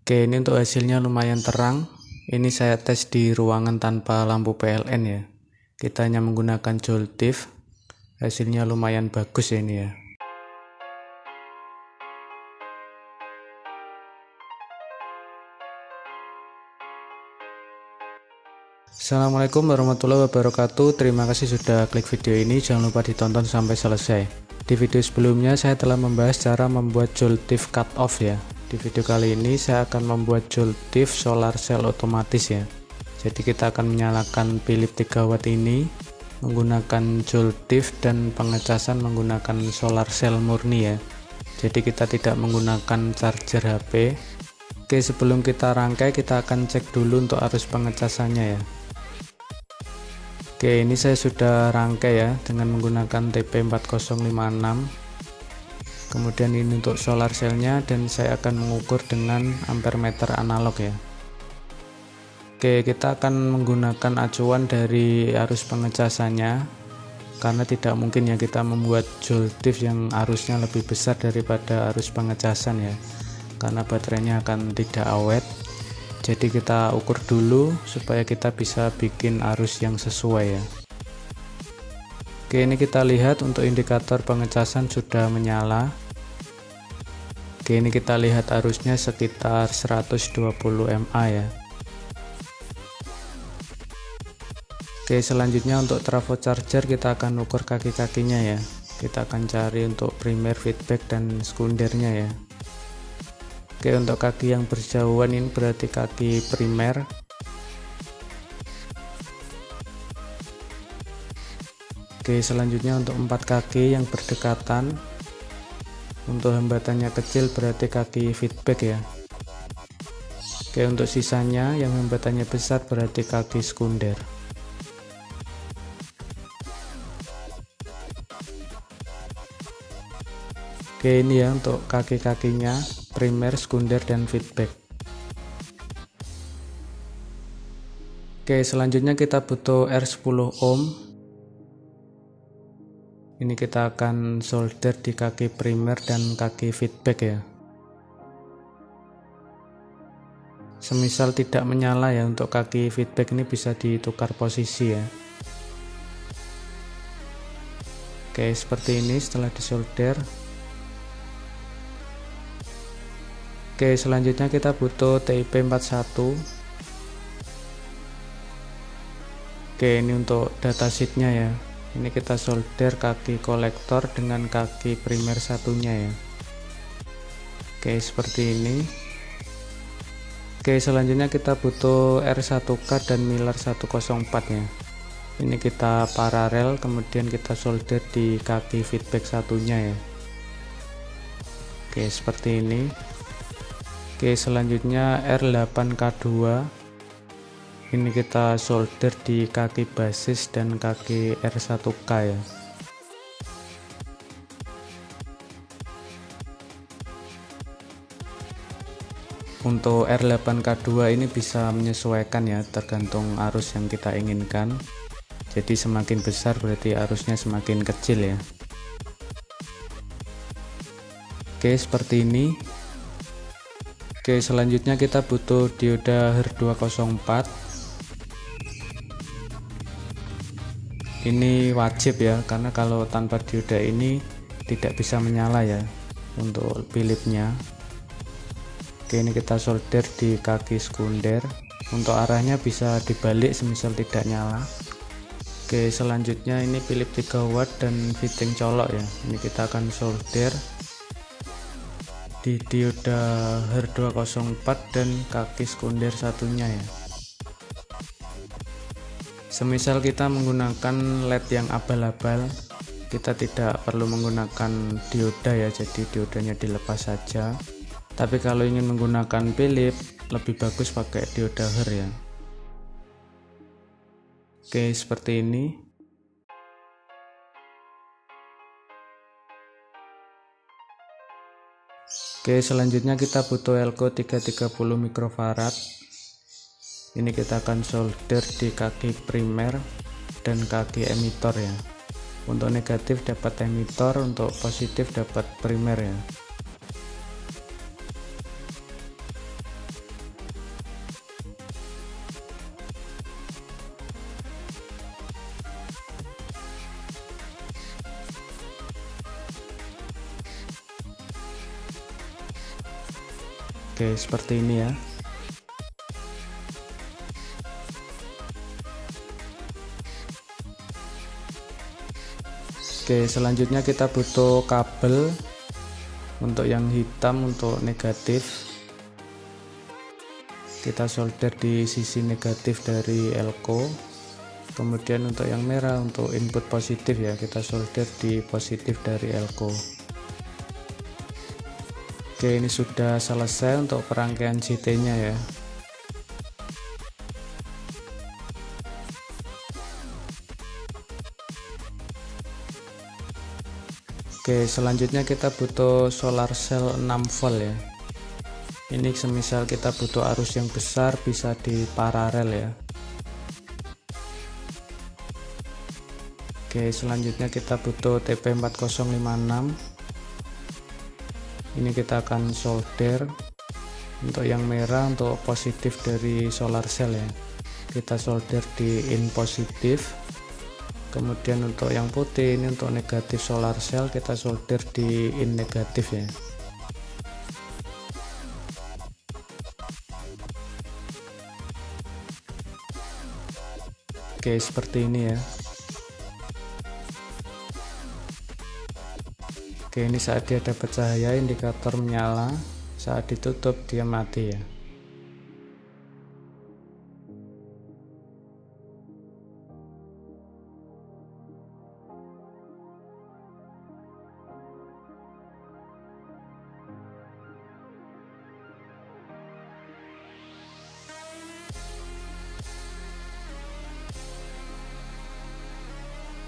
Oke, ini untuk hasilnya lumayan terang. Ini saya tes di ruangan tanpa lampu PLN ya. Kita hanya menggunakan Joltif. Hasilnya lumayan bagus ya ini ya. Assalamualaikum warahmatullahi wabarakatuh. Terima kasih sudah klik video ini. Jangan lupa ditonton sampai selesai. Di video sebelumnya saya telah membahas cara membuat Joltif cut off ya. Di video kali ini saya akan membuat Joltif solar cell otomatis ya. Jadi kita akan menyalakan Philips 3 watt ini menggunakan Joltif dan pengecasan menggunakan solar cell murni ya. Jadi kita tidak menggunakan charger HP. Oke, sebelum kita rangkai kita akan cek dulu untuk arus pengecasannya ya. Oke, ini saya sudah rangkai ya dengan menggunakan TP4056. Kemudian ini untuk solar cellnya dan saya akan mengukur dengan ampere meter analog ya. Oke, kita akan menggunakan acuan dari arus pengecasannya karena tidak mungkin ya kita membuat Joltif yang arusnya lebih besar daripada arus pengecasan ya, karena baterainya akan tidak awet. Jadi kita ukur dulu supaya kita bisa bikin arus yang sesuai ya. Oke, ini kita lihat untuk indikator pengecasan sudah menyala. Oke, ini kita lihat arusnya sekitar 120 mA ya. Oke, selanjutnya untuk trafo charger kita akan ukur kaki-kakinya ya. Kita akan cari untuk primer, feedback, dan sekundernya ya. Oke, untuk kaki yang berjauhan ini berarti kaki primer. Oke, selanjutnya untuk 4 kaki yang berdekatan. Untuk hambatannya kecil berarti kaki feedback ya. Oke, untuk sisanya yang hambatannya besar berarti kaki sekunder. Oke, ini ya untuk kaki-kakinya primer, sekunder, dan feedback. Oke, selanjutnya kita butuh R10 ohm. Ini kita akan solder di kaki primer dan kaki feedback ya. Semisal tidak menyala ya, untuk kaki feedback ini bisa ditukar posisi ya. Oke, seperti ini setelah disolder. Oke, selanjutnya kita butuh TIP41. Oke, ini untuk datasheetnya ya. Ini kita solder kaki kolektor dengan kaki primer satunya ya. Oke, seperti ini. Oke, selanjutnya kita butuh R1K dan Miller 104 ya. Ini kita paralel, kemudian kita solder di kaki feedback satunya ya. Oke, seperti ini. Oke, selanjutnya R8K2. Ini kita solder di kaki basis dan kaki R1K ya. Untuk R8K2 ini bisa menyesuaikan ya, tergantung arus yang kita inginkan. Jadi semakin besar berarti arusnya semakin kecil ya. Oke, seperti ini. Oke, selanjutnya kita butuh dioda HER204. Ini wajib ya, karena kalau tanpa dioda ini tidak bisa menyala ya untuk Philipsnya. Oke, ini kita solder di kaki sekunder. Untuk arahnya bisa dibalik semisal tidak nyala. Oke, selanjutnya ini Philips 3 watt dan fitting colok ya. Ini kita akan solder di dioda HER204 dan kaki sekunder satunya ya. Semisal kita menggunakan LED yang abal-abal, kita tidak perlu menggunakan dioda ya, jadi diodanya dilepas saja. Tapi kalau ingin menggunakan Philips, lebih bagus pakai dioda HER ya. Oke, seperti ini. Oke, selanjutnya kita butuh Elco 330 mikrofarad. Ini kita akan solder di kaki primer dan kaki emitor ya. Untuk negatif dapat emitor, untuk positif dapat primer ya. Oke, seperti ini ya. Oke, selanjutnya kita butuh kabel untuk yang hitam untuk negatif. Kita solder di sisi negatif dari elko. Kemudian untuk yang merah untuk input positif ya, kita solder di positif dari elko. Oke, ini sudah selesai untuk perangkaian CT-nya ya. Oke, selanjutnya kita butuh solar cell 6 volt ya. Ini semisal kita butuh arus yang besar bisa di paralel ya. Oke, selanjutnya kita butuh TP4056. Ini kita akan solder. Untuk yang merah untuk positif dari solar cell ya, kita solder di in positif. Kemudian untuk yang putih ini untuk negatif solar cell, kita solder di in negatif ya. Oke, seperti ini ya. Oke, ini saat dia dapat cahaya indikator menyala, saat ditutup dia mati ya.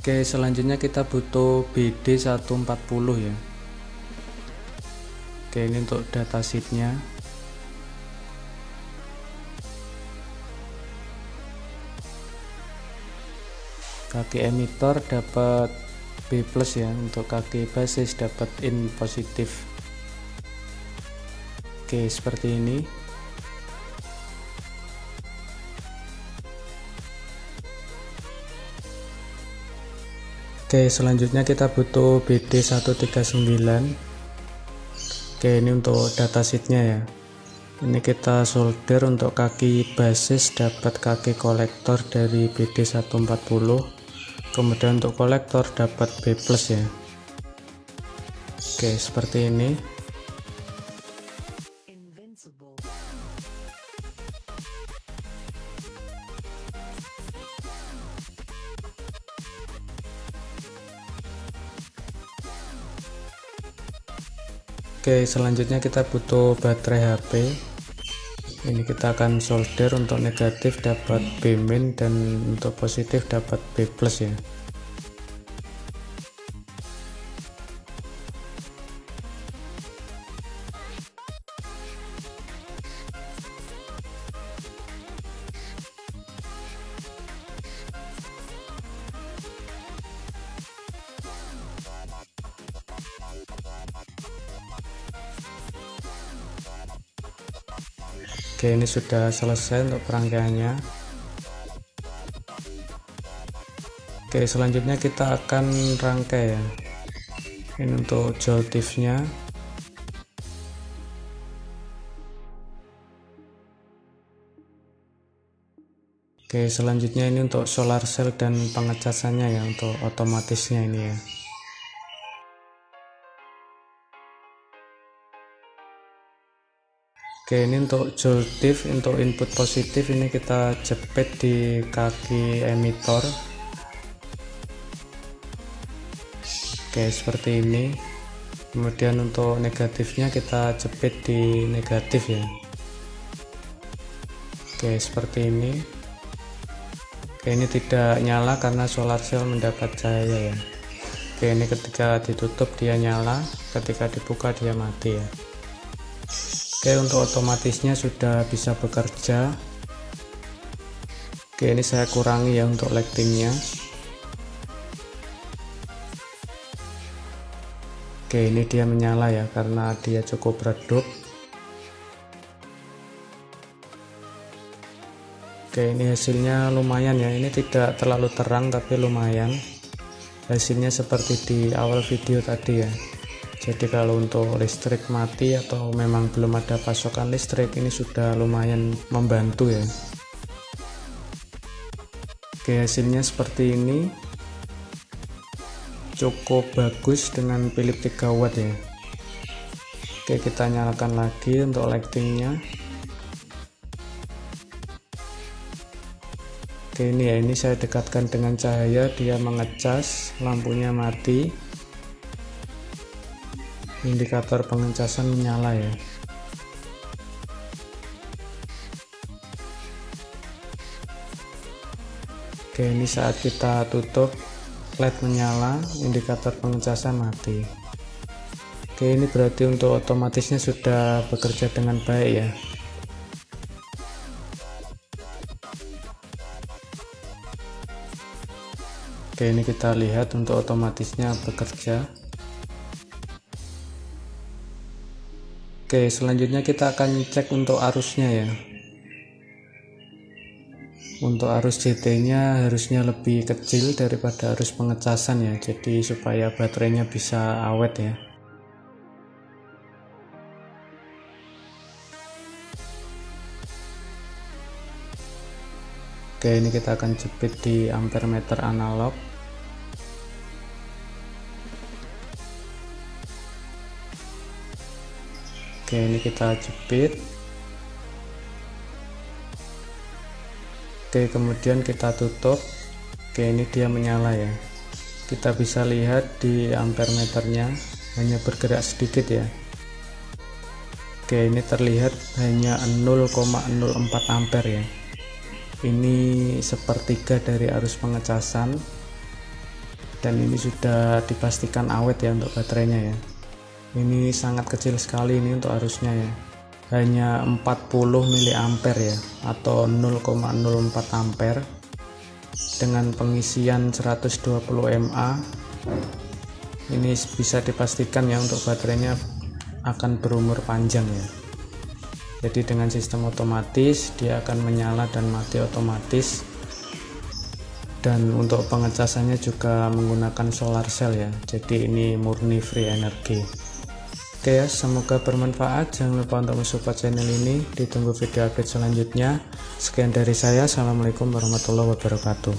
Oke, selanjutnya kita butuh BD140 ya. Oke, ini untuk datasheetnya. Kaki emitor dapat B+ ya, untuk kaki basis dapat in positif. Oke, seperti ini. Oke, selanjutnya kita butuh BD139. Oke, ini untuk datasheetnya ya. Ini kita solder untuk kaki basis dapat kaki kolektor dari BD140. Kemudian untuk kolektor dapat B+ ya. Oke, seperti ini. Oke, selanjutnya kita butuh baterai HP. Ini kita akan solder untuk negatif dapat B- dan untuk positif dapat B+ ya. Oke, ini sudah selesai untuk perangkaiannya. Oke, selanjutnya kita akan rangkai ya. Ini untuk joltifnya. Oke, selanjutnya ini untuk solar cell dan pengecasannya ya, untuk otomatisnya ini ya. Oke, ini untuk joltif, untuk input positif ini kita jepit di kaki emitor. Oke, seperti ini. Kemudian untuk negatifnya kita jepit di negatif ya. Oke, seperti ini. Oke, ini tidak nyala karena solar cell mendapat cahaya ya. Oke, ini ketika ditutup dia nyala, ketika dibuka dia mati ya. Oke, untuk otomatisnya sudah bisa bekerja. Oke, ini saya kurangi ya untuk lightingnya. Oke, ini dia menyala ya karena dia cukup redup. Oke, ini hasilnya lumayan ya. Ini tidak terlalu terang tapi lumayan. Hasilnya seperti di awal video tadi ya. Jadi kalau untuk listrik mati atau memang belum ada pasokan listrik, ini sudah lumayan membantu ya. Oke, hasilnya seperti ini, cukup bagus dengan Philips 3 watt ya. Oke, kita nyalakan lagi untuk lightingnya. Oke, ini saya dekatkan dengan cahaya, dia mengecas, lampunya mati, indikator pengecasan menyala ya. Oke, ini saat kita tutup, LED menyala, indikator pengecasan mati. Oke, ini berarti untuk otomatisnya sudah bekerja dengan baik ya. Oke, ini kita lihat untuk otomatisnya bekerja. Oke, selanjutnya kita akan cek untuk arusnya ya. Untuk arus CT-nya harusnya lebih kecil daripada arus pengecasan ya, jadi supaya baterainya bisa awet ya. Oke, ini kita akan jepit di ampere meter analog. Oke, ini kita jepit. Oke, kemudian kita tutup. Oke, ini dia menyala ya. Kita bisa lihat di ampere meternya hanya bergerak sedikit ya. Oke, ini terlihat hanya 0,04 ampere ya. Ini sepertiga dari arus pengecasan, dan ini sudah dipastikan awet ya untuk baterainya ya. Ini sangat kecil sekali ini untuk arusnya ya, hanya 40 mA ya, atau 0,04 ampere dengan pengisian 120 mAh. Ini bisa dipastikan ya untuk baterainya akan berumur panjang ya. Jadi dengan sistem otomatis dia akan menyala dan mati otomatis, dan untuk pengecasannya juga menggunakan solar cell ya, jadi ini murni free energi. Oke ya, semoga bermanfaat. Jangan lupa untuk mensupport channel ini. Ditunggu video update selanjutnya. Sekian dari saya. Assalamualaikum warahmatullahi wabarakatuh.